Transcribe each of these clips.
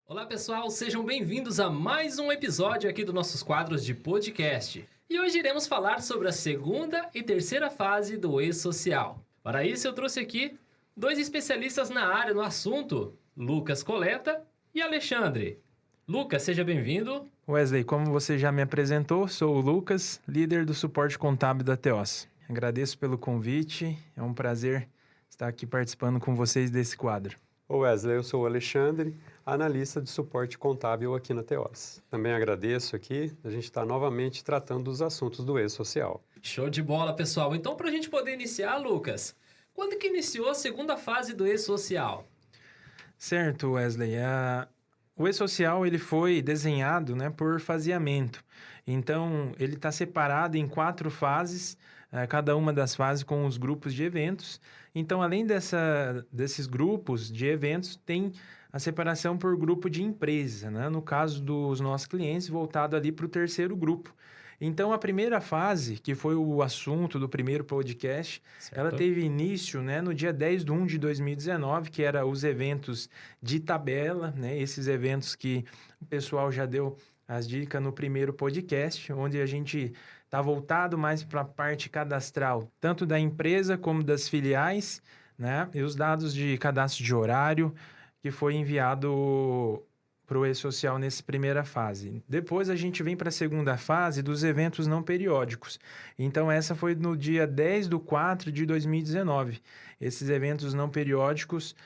Olá pessoal, sejam bem-vindos a mais um episódio aqui dos nossos quadros de podcast. E hoje iremos falar sobre a segunda e terceira fase do E-Social. Para isso eu trouxe aqui dois especialistas na área, no assunto, Lucas Coleta e Alexandre. Lucas, seja bem-vindo. Wesley, como você já me apresentou, sou o Lucas, líder do suporte contábil da Teos. Agradeço pelo convite, é um prazer estar aqui participando com vocês desse quadro. Wesley, eu sou o Alexandre, analista de suporte contábil aqui na Teos. Também agradeço aqui, a gente está novamente tratando dos assuntos do E-Social. Show de bola, pessoal. Então, para a gente poder iniciar, Lucas, quando que iniciou a segunda fase do E-Social? Certo, Wesley. O E-Social ele foi desenhado, por faseamento. Então, ele está separado em 4 fases, cada uma das fases com os grupos de eventos. Então, além desses grupos de eventos, tem a separação por grupo de empresa, no caso dos nossos clientes, voltado ali para o terceiro grupo. Então, a primeira fase, que foi o assunto do primeiro podcast, certo, ela teve início no dia 10/1 de 2019, que era os eventos de tabela, esses eventos que o pessoal já deu as dicas no primeiro podcast, onde a gente está voltado mais para a parte cadastral, tanto da empresa como das filiais, e os dados de cadastro de horário, que foi enviado para o E-Social nessa primeira fase. Depois a gente vem para a segunda fase dos eventos não periódicos. Então essa foi no dia 10/4 de 2019. Esses eventos não periódicos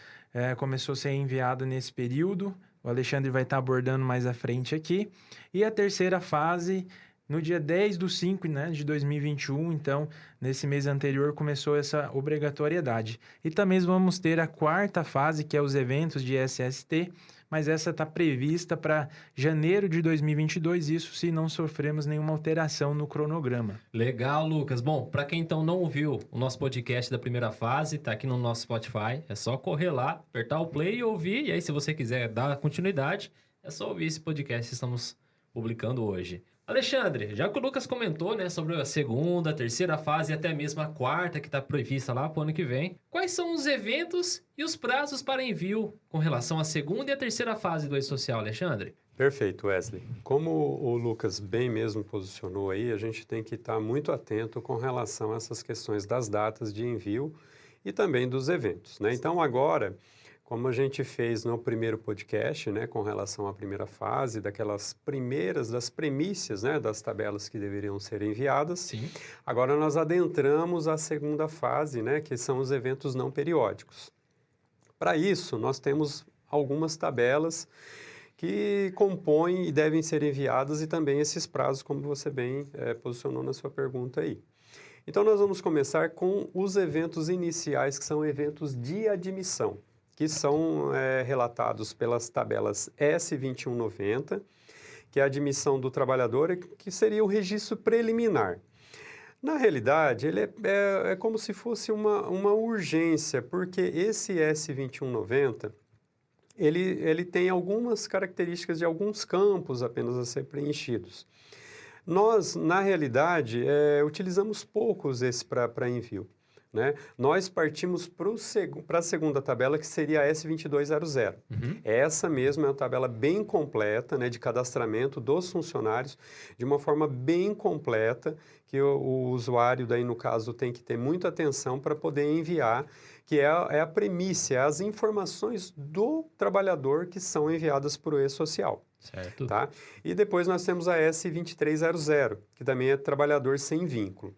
começou a ser enviado nesse período. O Alexandre vai estar abordando mais à frente aqui. E a terceira fase, no dia 10/5 de 2021, então, nesse mês anterior, começou essa obrigatoriedade. E também vamos ter a quarta fase, que é os eventos de SST, mas essa está prevista para janeiro de 2022, isso se não sofremos nenhuma alteração no cronograma. Legal, Lucas. Bom, para quem então não ouviu o nosso podcast da primeira fase, está aqui no nosso Spotify, é só correr lá, apertar o play e ouvir, e aí se você quiser dar continuidade, é só ouvir esse podcast que estamos publicando hoje. Alexandre, já que o Lucas comentou sobre a segunda, a terceira fase e até mesmo a quarta que está prevista lá para o ano que vem, quais são os eventos e os prazos para envio com relação à segunda e à terceira fase do E-Social, Alexandre? Perfeito, Wesley. Como o Lucas bem mesmo posicionou aí, a gente tem que estar muito atento com relação a essas questões das datas de envio e também dos eventos, Então agora, como a gente fez no primeiro podcast, com relação à primeira fase, das premissas, das tabelas que deveriam ser enviadas. Sim. Agora nós adentramos a segunda fase, que são os eventos não periódicos. Para isso, nós temos algumas tabelas que compõem e devem ser enviadas e também esses prazos, como você bem posicionou na sua pergunta aí. Então, nós vamos começar com os eventos iniciais, que são eventos de admissão, que são relatados pelas tabelas S2190, que é a admissão do trabalhador, que seria o registro preliminar. Na realidade, ele é como se fosse uma urgência, porque esse S2190, ele tem algumas características de alguns campos apenas a ser preenchidos. Nós, na realidade, utilizamos poucos esses para envio. Nós partimos para a segunda tabela, que seria a S2200. Essa mesmo é uma tabela bem completa, de cadastramento dos funcionários, de uma forma bem completa, que o usuário, daí no caso, tem que ter muita atenção para poder enviar, que é a premissa, as informações do trabalhador que são enviadas para o E-Social. Certo. Tá? E depois nós temos a S2300, que também é trabalhador sem vínculo,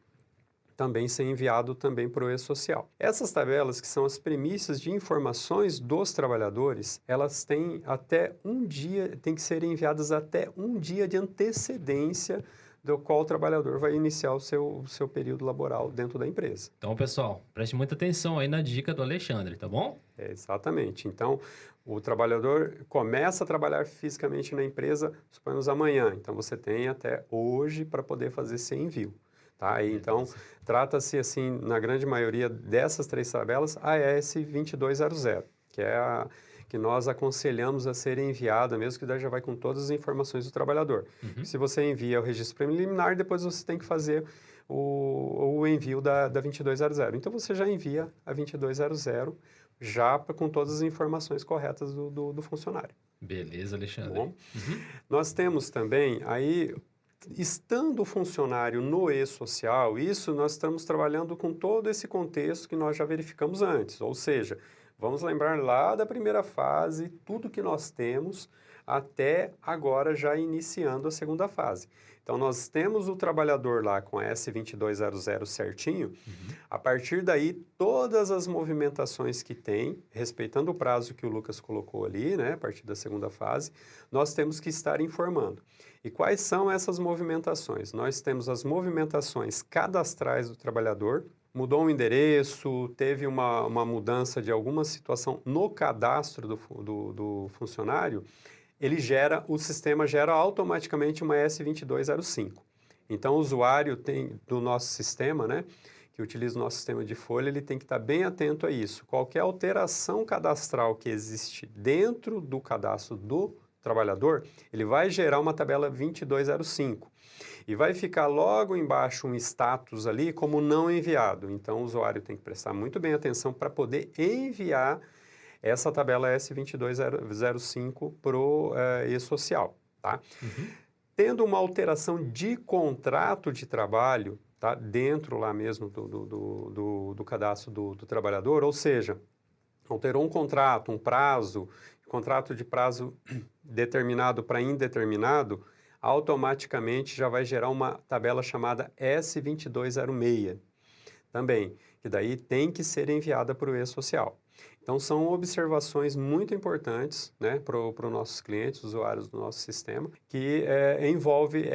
também ser enviado também para o E-Social. Essas tabelas, que são as premissas de informações dos trabalhadores, elas têm até um dia, tem que ser enviadas até um dia de antecedência do qual o trabalhador vai iniciar o seu período laboral dentro da empresa. Então, pessoal, preste muita atenção aí na dica do Alexandre, tá bom? Exatamente. Então, o trabalhador começa a trabalhar fisicamente na empresa, suponhamos amanhã. Então, você tem até hoje para poder fazer esse envio. Tá? E, então, trata-se, assim, na grande maioria dessas 3 tabelas, a S2200, que que nós aconselhamos a ser enviada, mesmo que daí já vai com todas as informações do trabalhador. Se você envia o registro preliminar, depois você tem que fazer o envio da 2200. Então, você já envia a 2200 já com todas as informações corretas do funcionário. Beleza, Alexandre. Bom, nós temos também aí, estando o funcionário no e-social, isso nós estamos trabalhando com todo esse contexto que nós já verificamos antes, ou seja, vamos lembrar lá da primeira fase, tudo que nós temos até agora já iniciando a segunda fase. Então, nós temos o trabalhador lá com a S2200 certinho, a partir daí, todas as movimentações que tem, respeitando o prazo que o Lucas colocou ali, né, a partir da segunda fase, nós temos que estar informando. E quais são essas movimentações? Nós temos as movimentações cadastrais do trabalhador, mudou o endereço, teve uma mudança de alguma situação no cadastro do funcionário, o sistema gera automaticamente uma S2205. Então, o usuário do nosso sistema, né, que utiliza o nosso sistema de folha, ele tem que estar bem atento a isso. Qualquer alteração cadastral que existe dentro do cadastro do trabalhador, ele vai gerar uma tabela 2205. E vai ficar logo embaixo um status ali como não enviado. Então, o usuário tem que prestar muito bem atenção para poder enviar essa tabela S2205 para o e-social, tá? Tendo uma alteração de contrato de trabalho, tá? Dentro lá mesmo do cadastro do trabalhador, ou seja, alterou um contrato, um prazo, contrato de prazo determinado para indeterminado, automaticamente já vai gerar uma tabela chamada S2206 também, que daí tem que ser enviada para o e-social. Então, são observações muito importantes, né, para os nossos clientes, usuários do nosso sistema, que envolve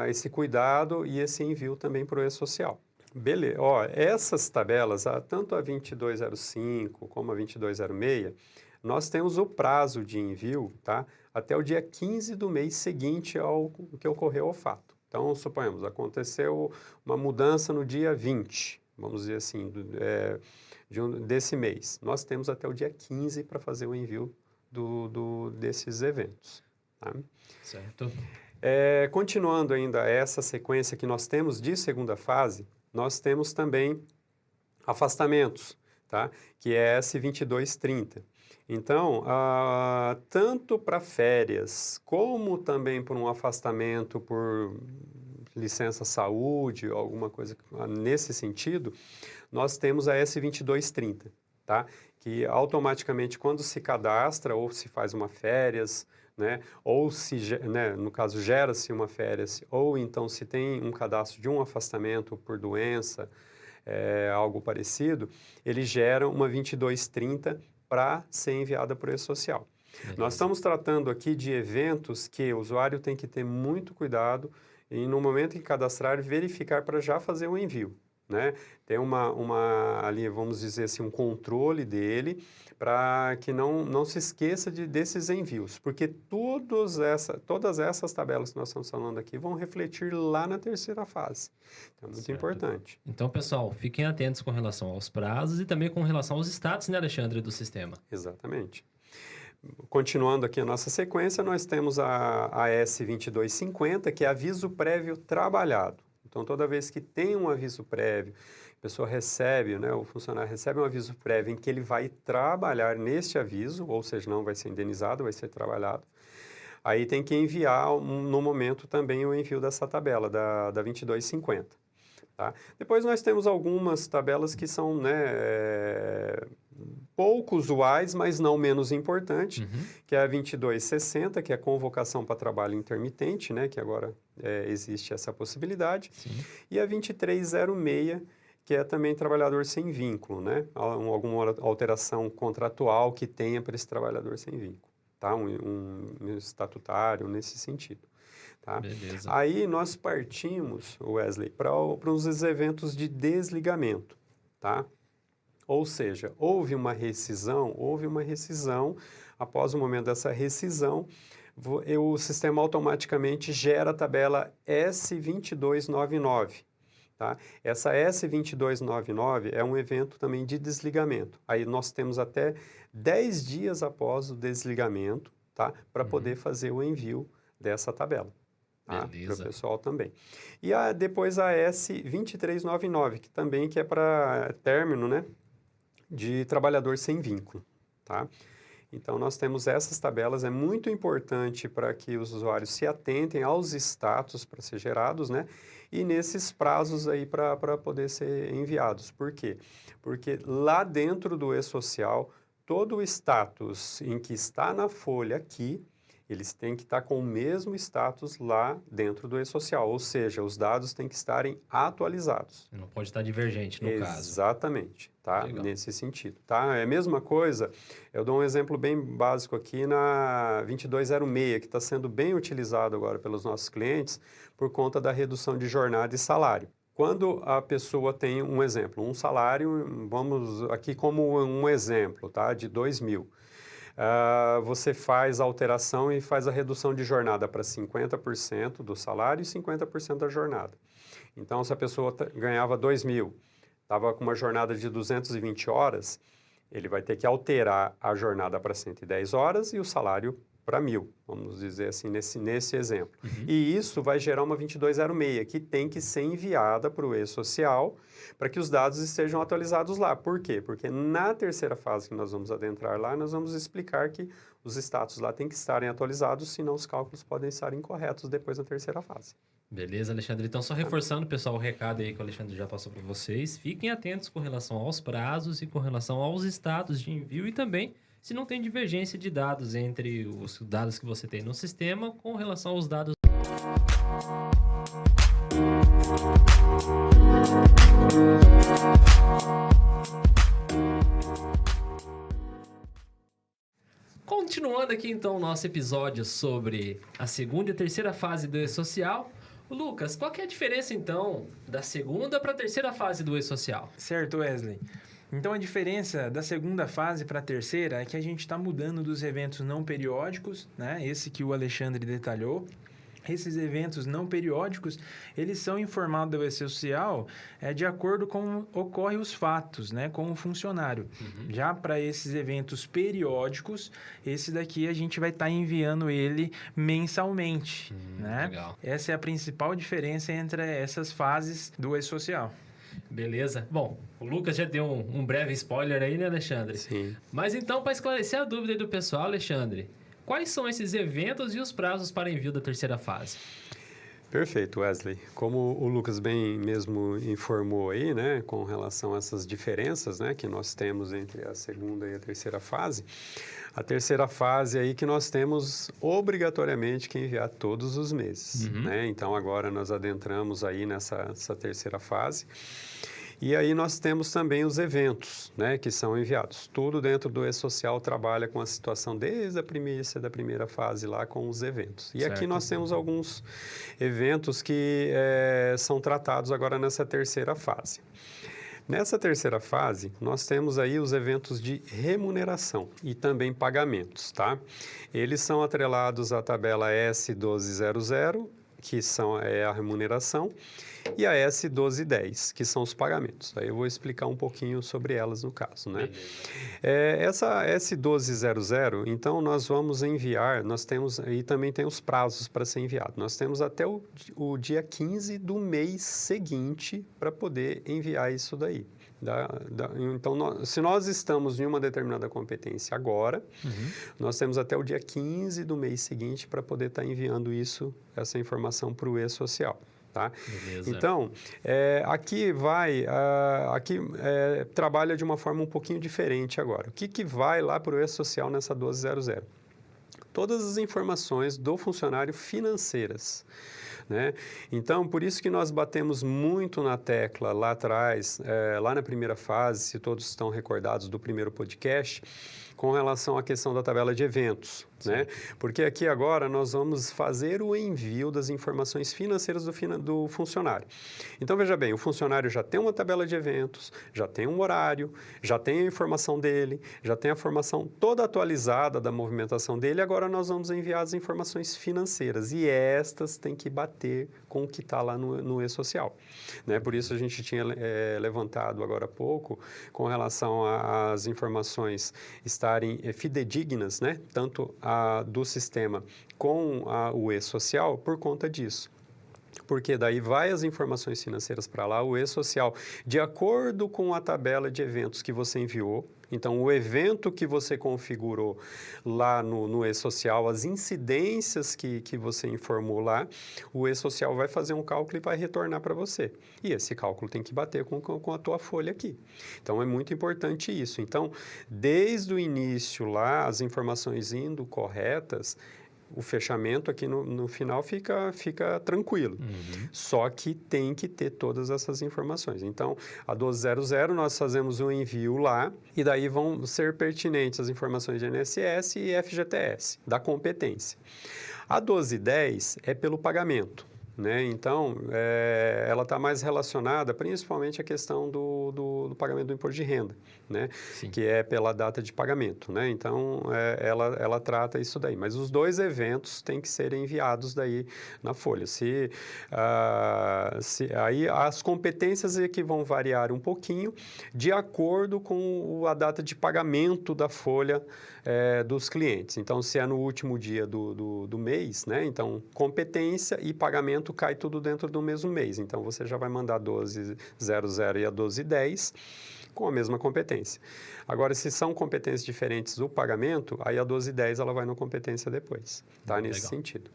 esse cuidado e esse envio também para o e-social. Beleza. Ó, essas tabelas, tanto a 2205 como a 2206, nós temos o prazo de envio, tá, até o dia 15 do mês seguinte ao que ocorreu o fato. Então, suponhamos, aconteceu uma mudança no dia 20, vamos dizer assim, desse mês. Nós temos até o dia 15 para fazer o envio desses eventos. Tá? Certo. Continuando ainda essa sequência que nós temos de segunda fase, nós temos também afastamentos, tá? Que é S2230. Então, tanto para férias, como também por um afastamento por licença saúde, ou alguma coisa nesse sentido, nós temos a S2230, tá? Que automaticamente, quando se cadastra ou se faz uma férias, né? Ou no caso, gera-se uma férias, ou então se tem um cadastro de um afastamento por doença, algo parecido, ele gera uma 2230 para ser enviada para o e-social. Nós estamos tratando aqui de eventos que o usuário tem que ter muito cuidado e, no momento em cadastrar, verificar para já fazer o envio, né? Tem ali, vamos dizer assim, um controle dele para que não se esqueça desses envios, porque todas essas tabelas que nós estamos falando aqui vão refletir lá na terceira fase. Então, é muito importante. Então, pessoal, fiquem atentos com relação aos prazos e também com relação aos status, né, Alexandre, do sistema. Exatamente. Continuando aqui a nossa sequência, nós temos a S2250, que é aviso prévio trabalhado. Então, toda vez que tem um aviso prévio, a pessoa recebe, né, o funcionário recebe um aviso prévio em que ele vai trabalhar neste aviso, ou seja, não vai ser indenizado, vai ser trabalhado. Aí tem que enviar, no momento, também o envio dessa tabela, da 2250. Tá? Depois nós temos algumas tabelas que são, né, pouco usuais, mas não menos importante, que é a 2260, que é a convocação para trabalho intermitente, né, que agora existe essa possibilidade, e a 2306, que é também trabalhador sem vínculo, né, alguma alteração contratual que tenha para esse trabalhador sem vínculo, tá, um estatutário nesse sentido. Tá? Beleza. Aí nós partimos, Wesley, para os eventos de desligamento, tá? Ou seja, houve uma rescisão, após o momento dessa rescisão, o sistema automaticamente gera a tabela S2299, Tá? Essa S2299 é um evento também de desligamento. Aí nós temos até 10 dias após o desligamento, tá? Para poder fazer o envio dessa tabela. Tá? Para o pessoal também. E depois a S2399, que também é para término, né? De trabalhador sem vínculo. Tá? Então, nós temos essas tabelas, é muito importante para que os usuários se atentem aos status para ser gerados, né? E nesses prazos aí para poder ser enviados. Por quê? Porque lá dentro do e-social, todo o status em que está na folha aqui, eles têm que estar com o mesmo status lá dentro do e-social, ou seja, os dados têm que estarem atualizados. Não pode estar divergente, no caso. Exatamente, tá? Legal. Nesse sentido, tá? É a mesma coisa, eu dou um exemplo bem básico aqui na 2206, que está sendo bem utilizado agora pelos nossos clientes por conta da redução de jornada e salário. Quando a pessoa tem um exemplo, um salário, vamos aqui como um exemplo, tá? De 2.000. Você faz a alteração e faz a redução de jornada para 50% do salário e 50% da jornada. Então, se a pessoa ganhava 2.000, estava com uma jornada de 220 horas, ele vai ter que alterar a jornada para 110 horas e o salário para 1.000, vamos dizer assim, nesse exemplo. E isso vai gerar uma 2206, que tem que ser enviada para o e-social para que os dados estejam atualizados lá. Por quê? Porque na terceira fase que nós vamos adentrar lá, nós vamos explicar que os status lá têm que estarem atualizados, senão os cálculos podem estar incorretos depois na terceira fase. Beleza, Alexandre. Então, só reforçando, pessoal, o recado aí que o Alexandre já passou para vocês. Fiquem atentos com relação aos prazos e com relação aos status de envio e também se não tem divergência de dados entre os dados que você tem no sistema com relação aos dados. Continuando aqui, então, o nosso episódio sobre a segunda e a terceira fase do e-social. Lucas, qual que é a diferença, então, da segunda para a terceira fase do e-social? Certo, Wesley. Então, a diferença da segunda fase para a terceira é que a gente está mudando dos eventos não periódicos, né? Esse que o Alexandre detalhou. Esses eventos não periódicos, eles são informados ao e-social de acordo com ocorrem os fatos, né? Com o funcionário. Já para esses eventos periódicos, esse daqui a gente vai estar enviando ele mensalmente, né? Legal. Essa é a principal diferença entre essas fases do e-social. Beleza. Bom, o Lucas já deu um breve spoiler aí, né, Alexandre? Sim. Mas então, para esclarecer a dúvida aí do pessoal, Alexandre, quais são esses eventos e os prazos para envio da terceira fase? Perfeito, Wesley. Como o Lucas bem mesmo informou aí, né, com relação a essas diferenças, né, que nós temos entre a segunda e a terceira fase, a terceira fase aí que nós temos obrigatoriamente que enviar todos os meses, né? Então, agora nós adentramos aí nessa terceira fase. E aí nós temos também os eventos, né, que são enviados. Tudo dentro do e-social trabalha com a situação desde a primícia da primeira fase lá com os eventos. E aqui nós temos alguns eventos que são tratados agora nessa terceira fase. Nessa terceira fase, nós temos aí os eventos de remuneração e também pagamentos, tá? Eles são atrelados à tabela S1200, que é a remuneração, e a S1210, que são os pagamentos. Aí eu vou explicar um pouquinho sobre elas no caso, né? Essa S1200, então nós vamos enviar, nós temos, e também tem os prazos para ser enviado. Nós temos até o dia 15 do mês seguinte para poder enviar isso daí. Então, se nós estamos em uma determinada competência agora, nós temos até o dia 15 do mês seguinte para poder estar enviando essa informação para o e-social. Tá? Então, aqui trabalha de uma forma um pouquinho diferente agora. O que vai lá para o e-social nessa 1200? Todas as informações do funcionário financeiras. Né? Então, por isso que nós batemos muito na tecla lá atrás, lá na primeira fase, se todos estão recordados do primeiro podcast, com relação à questão da tabela de eventos, né? Porque aqui agora nós vamos fazer o envio das informações financeiras do funcionário. Então, veja bem, o funcionário já tem uma tabela de eventos, já tem um horário, já tem a informação dele, já tem a informação toda atualizada da movimentação dele, agora nós vamos enviar as informações financeiras e estas têm que bater com o que está lá no e-social, né? Por isso a gente tinha levantado agora há pouco com relação às informações estarem fidedignas, né? Tanto do sistema com o e-social por conta disso. Porque daí vai as informações financeiras para lá, o e-social, de acordo com a tabela de eventos que você enviou. Então, o evento que você configurou lá no e-social, as incidências que você informou lá, o e-social vai fazer um cálculo e vai retornar para você. E esse cálculo tem que bater com a tua folha aqui. Então, é muito importante isso. Então, desde o início lá, as informações indo corretas, o fechamento aqui no final fica tranquilo. Só que tem que ter todas essas informações. Então, a 1200 nós fazemos um envio lá e daí vão ser pertinentes as informações de INSS e FGTS, da competência. A 1210 é pelo pagamento, né? Então, ela está mais relacionada principalmente à questão do pagamento do imposto de renda, né? Que é pela data de pagamento, né? Então, ela trata isso daí. Mas os dois eventos têm que ser enviados daí na folha. Aí as competências é que vão variar um pouquinho de acordo com a data de pagamento da folha dos clientes. Então, se é no último dia do mês, né? Então, competência e pagamento cai tudo dentro do mesmo mês. Então, você já vai mandar a 1200 e a 1210 com a mesma competência. Agora, se são competências diferentes do pagamento, aí a 1210 ela vai na competência depois, tá? Nesse sentido.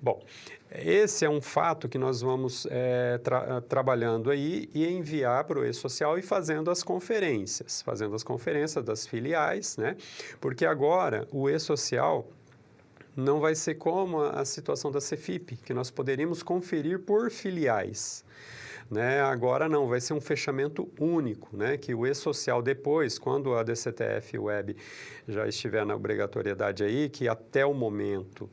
Bom, esse é um fato que nós vamos trabalhando aí e enviar para o e-social e fazendo as conferências das filiais, né? Porque agora o e-social não vai ser como a situação da Cefip, que nós poderíamos conferir por filiais, né? Agora não, vai ser um fechamento único, né? Que o e-social depois, quando a DCTF Web já estiver na obrigatoriedade aí, que até o momento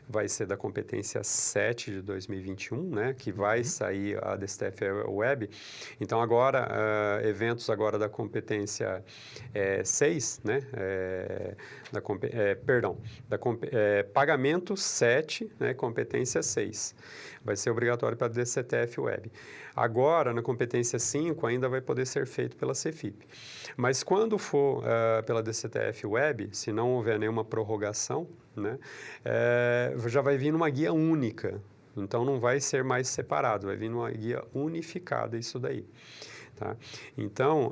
vai ser da competência 7 de 2021, né? Que vai sair a DCTF Web. Então, agora, eventos agora da competência 6, né? Pagamento 7, né? Competência 6. Vai ser obrigatório para a DCTF Web. Agora, na competência 5, ainda vai poder ser feito pela Cefip. Mas quando for pela DCTF Web, se não houver nenhuma prorrogação, né, já vai vir numa guia única. Então, não vai ser mais separado, vai vir numa guia unificada isso daí. Tá? Então,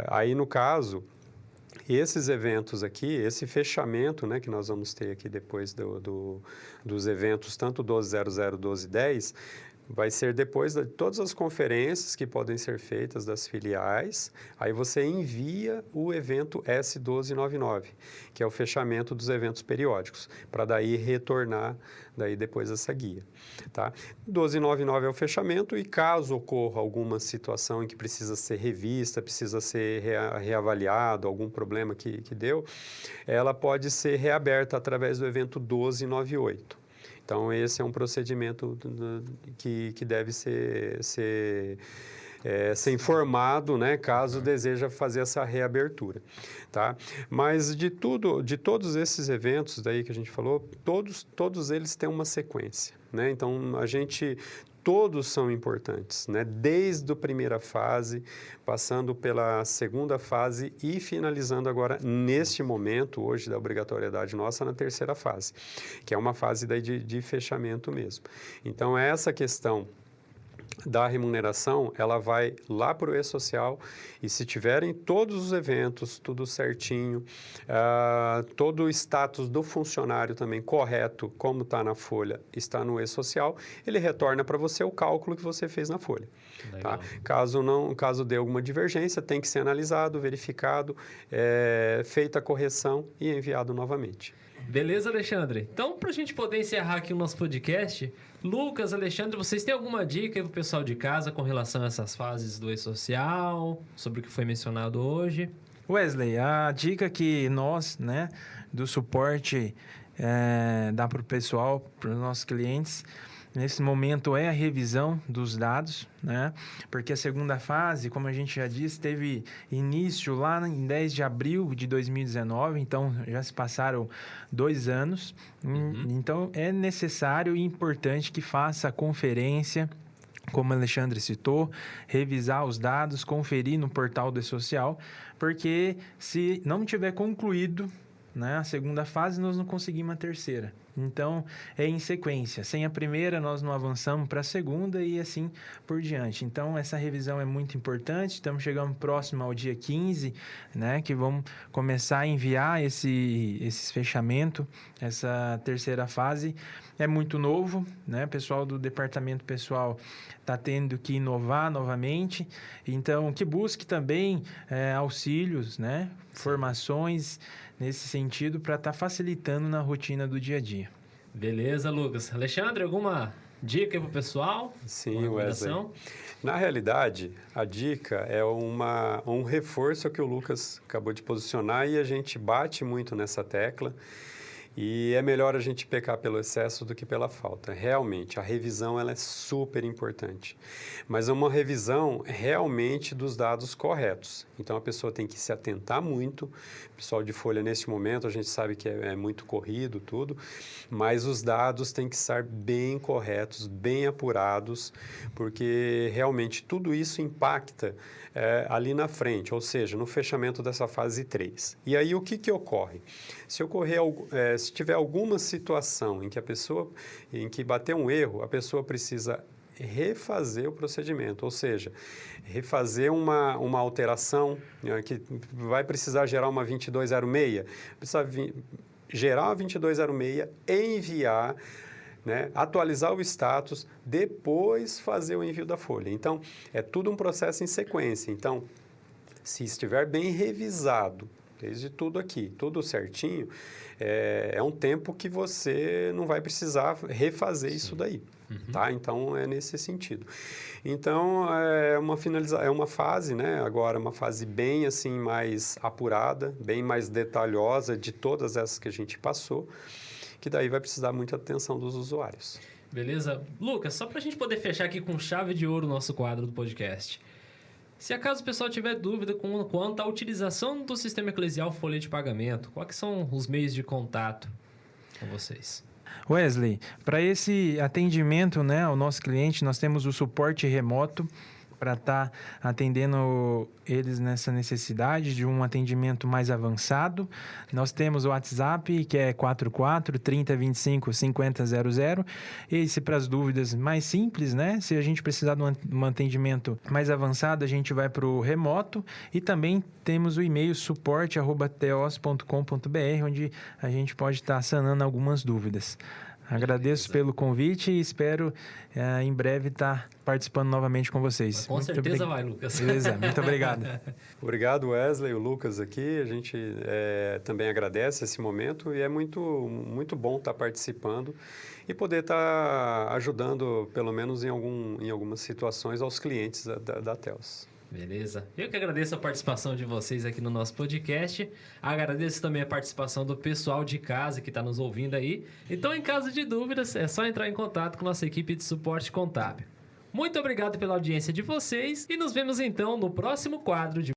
aí no caso, esses eventos aqui, esse fechamento, né, que nós vamos ter aqui depois dos eventos, tanto 1200 e 1210, vai ser depois de todas as conferências que podem ser feitas das filiais, aí você envia o evento S1299, que é o fechamento dos eventos periódicos, para daí retornar daí depois essa guia, tá? 1299 é o fechamento e caso ocorra alguma situação em que precisa ser revista, precisa ser reavaliado, algum problema que deu, ela pode ser reaberta através do evento 1298. Então, esse é um procedimento que deve ser informado, né, caso deseja fazer essa reabertura, tá? Mas de todos esses eventos daí que a gente falou, todos eles têm uma sequência, né? Então, todos são importantes, né? Desde a primeira fase, passando pela segunda fase e finalizando agora, neste momento, hoje, da obrigatoriedade nossa, na terceira fase, que é uma fase daí de fechamento mesmo. Então, essa questão da remuneração, ela vai lá para o e-social e se tiverem todos os eventos, tudo certinho, todo o status do funcionário também correto, como está na folha, está no e-social, ele retorna para você o cálculo que você fez na folha. Tá? Caso dê alguma divergência, tem que ser analisado, verificado, feita a correção e enviado novamente. Beleza, Alexandre? Então, para a gente poder encerrar aqui o nosso podcast, Lucas, Alexandre, vocês têm alguma dica para o pessoal de casa com relação a essas fases do e-social, sobre o que foi mencionado hoje? Wesley, a dica que nós, né, do suporte, dá para o pessoal, para os nossos clientes, nesse momento é a revisão dos dados, né? Porque a segunda fase, como a gente já disse, teve início lá em 10 de abril de 2019, então já se passaram 2 anos. Então é necessário e importante que faça a conferência, como o Alexandre citou, revisar os dados, conferir no portal do E-Social, porque se não tiver concluído, né, a segunda fase, nós não conseguimos a terceira. Então, é em sequência. Sem a primeira, nós não avançamos para a segunda e assim por diante. Então, essa revisão é muito importante. Estamos chegando próximo ao dia 15, né, que vamos começar a enviar esses fechamentos, essa terceira fase. É muito novo, né? O pessoal do departamento pessoal está tendo que inovar novamente. Então, que busque também auxílios, né? Formações nesse sentido para estar facilitando na rotina do dia a dia. Beleza, Lucas. Alexandre, alguma dica para o pessoal? Sim, Wesley. Na realidade, a dica é um reforço que o Lucas acabou de posicionar e a gente bate muito nessa tecla. E é melhor a gente pecar pelo excesso do que pela falta. Realmente, a revisão ela é super importante. Mas é uma revisão realmente dos dados corretos. Então, a pessoa tem que se atentar muito. O pessoal de folha, neste momento, a gente sabe que é muito corrido, tudo. Mas os dados têm que estar bem corretos, bem apurados, porque realmente tudo isso impacta ali na frente, ou seja, no fechamento dessa fase 3. E aí, o que ocorre? Se tiver alguma situação em que bater um erro, a pessoa precisa refazer o procedimento, ou seja, refazer uma alteração, né, que vai precisar gerar uma 2206, precisa gerar uma 2206, enviar, né, atualizar o status, depois fazer o envio da folha. Então, é tudo um processo em sequência. Então, se estiver bem revisado, desde tudo aqui, tudo certinho, é um tempo que você não vai precisar refazer isso daí, tá? Então, é nesse sentido. Então, é uma fase, né? Agora, uma fase bem, assim, mais apurada, bem mais detalhosa de todas essas que a gente passou, que daí vai precisar muita atenção dos usuários. Beleza? Lucas, só para a gente poder fechar aqui com chave de ouro o nosso quadro do podcast. Se acaso o pessoal tiver dúvida quanto à utilização do sistema eclesial folha de pagamento, quais são os meios de contato com vocês? Wesley, para esse atendimento, né, ao nosso cliente, nós temos o suporte remoto para estar atendendo eles nessa necessidade de um atendimento mais avançado. Nós temos o WhatsApp, que é 44 30 25 50 00. Esse para as dúvidas mais simples, né? Se a gente precisar de um atendimento mais avançado, a gente vai para o remoto. E também temos o e-mail suporte@teos.com.br, onde a gente pode estar sanando algumas dúvidas. Agradeço pelo convite e espero em breve estar participando novamente com vocês. Com certeza vai, Lucas. Beleza, muito obrigado. Obrigado, Wesley, o Lucas aqui. A gente também agradece esse momento e é muito, muito bom estar participando e poder estar ajudando, pelo menos em algumas situações, aos clientes da Teos. Beleza. Eu que agradeço a participação de vocês aqui no nosso podcast. Agradeço também a participação do pessoal de casa que está nos ouvindo aí. Então, em caso de dúvidas, é só entrar em contato com nossa equipe de suporte contábil. Muito obrigado pela audiência de vocês e nos vemos então no próximo quadro de